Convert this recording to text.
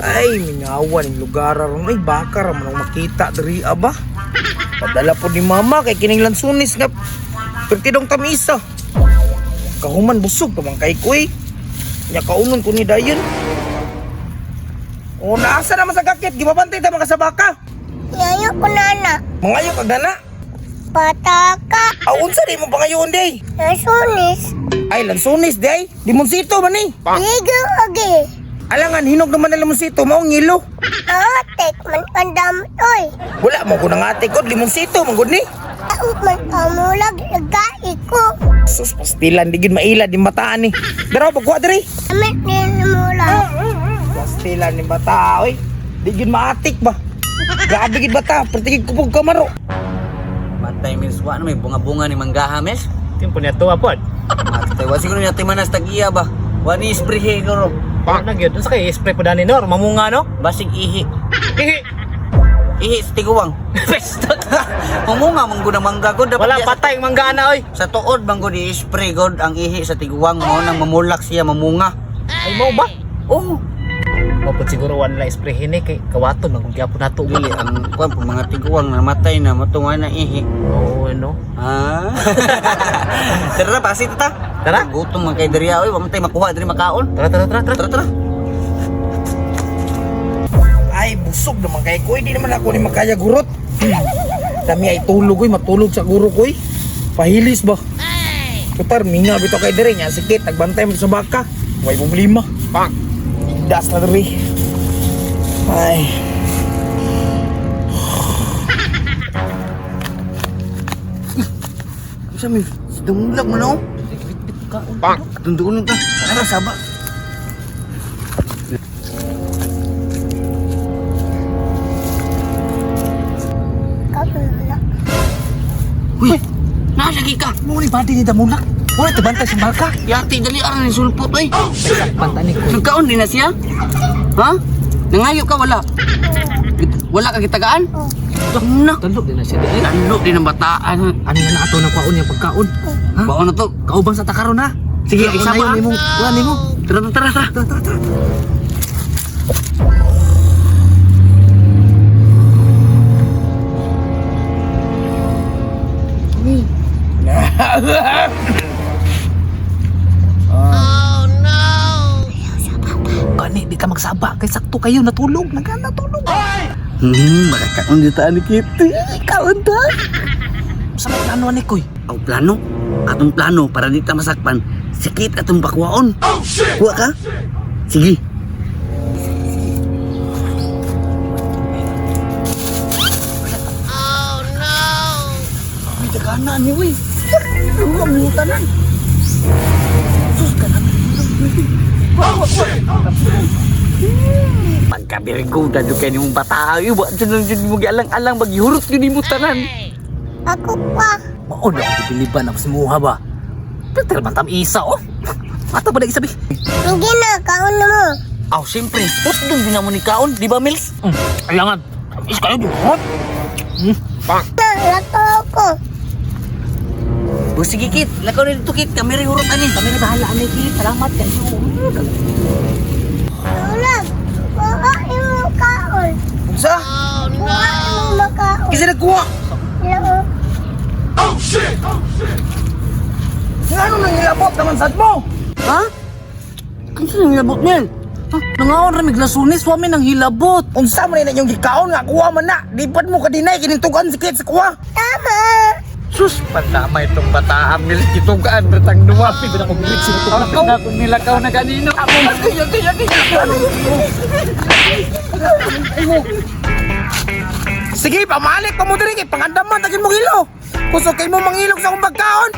Ay, mingawan yung lugar ron. Ay, baka raman ang makita dari aba. Padala po ni mama kay kining lansunis nga pertidong tamisa. Kahuman busog naman kay kuy. Nya kaunon ko ni dayon. O naasa naman sa kakit, gibabantay ta mga sa baka. Yayo ko nana. Mangayo kag dana. Pataka. Unsa di mo pangayon day? Nasunis. Ay, lansunis day. Limonsito man ni. Ligo agi. Alangan hinog naman na limonsito mao ngilo. Atek man pandam oy. Wala mo ko nang ate ko limonsito man gud ni. Tao man amulag nagkai ko. Sus pastilan di gid maila di bataan ni. Dara pagkuha diri. Amit din mula. Pastilan ni bata oy. Di gid maatik ba. Grabe gid bata, pertigig kupog kamaro. Matay Miss, wa may bunga-bunga ni manggaha Miss. Timpo niya tuwa po. Matay, wa siguro niya timanas tag-iya ba. Wa ni spray ko ro. Pag nagyod, sa kay spray po dani Nor, mamunga no? Basig ihi. Ihi. Ihi sa tiguwang. Pestot. Mamunga manggo na mangga god. Wala patay manggana oy. Sa tuod manggo di spray god ang ihi sa tiguwang mo nang mamulak siya mamunga. Ay mo ba? Oh, Mapod siguro wala spray hini kay kawaton maggyapon nato dili ang kuan po mga tiguwang namatay na matunga na ihi. Oo, ano? Ah. Tara basi ta. Tara. Gutom man kay diriya oy, wa man tay makuha diri makaon. Tara. Tara tara. Ay, busog naman kay kuy, di naman ako ni makaya gurot. Kami ay tulog koy, matulog sa guro koy. Pahilis ba? Putar minga bito kay dire nya sikit nagbantay mo sa baka. Way problema. Pak. Das na diri. Ay. Sa mi, dumulag man oh. Pak. Tundun ta. Ara saba. Kapula. Uy, nalagi ka. Mo ni badi ni damulak. Wala tabantay sa baka. Yati dali ara ni sulpot oy. Pantani ko. Nagkaon din na siya? Ha? Nangayo ka wala? Wala ka gitagaan? Lang na. Tandok din na siya di. Lalo din ang bataan. Ano nga na ato ng kwaon yung pagkaon? Ha? Baon na to. Kaubang sa takaron ha. Sige, isa pa. Nimo. Wala nimo. Tara. Gani di ka magsaba kay sakto kayo natulog. Natulog. Makakaon dito ani kita. Kaon ta. Sa plano ni koy. Ang plano? Atong plano para di ta masakpan. Sakit atong bakwaon. Kuha ka? Sige. May dagana ni wey. Ano ang tanan? Sus ka naman. Pagkabirigo na doon kayo ng bata. Iwa dyan lang mo gialang-alang. Maghihurot yun mo tanan. Ako pa. Maon lang dibiliban ako simuha ba. Pero man tam isa oh. Mata ba na isabi? Hindi na, kaon na mo. Aw, siyempre. Put doon din naman ni Kaon. Di ba, Mills? Alangan. Is kayo di. Lato ako. O sige, Kit. Lakaw na dito, Kit. Kami rin hurot ani. Kami na bahala ani Kit. Salamat kayo. Ulag. Kuhain mo kaon. Unsa? Kuhain mo makaon. Kisa nagkuha. Laro. Ngano nang ilabot naman sad mo? Ha? Kansa nang labot niyan? Ha? Nangaon ramig lasunis. Wami nang hilabot. Unsa man na yung gikaon nga kuha man na. Lipad mo kadinay kining tugan sikit sa kuha. Tama. Sus, pandamay itong bataan. Milis kitugaan. Bertang duwapi. Binang kumilit sila itong napinda kung nilakaw na kanino. Ako, Sige, pamalik pa mo diri kay pangandaman tagin mo hilo. Kusog kay mo mangilog sa akong pagkaon.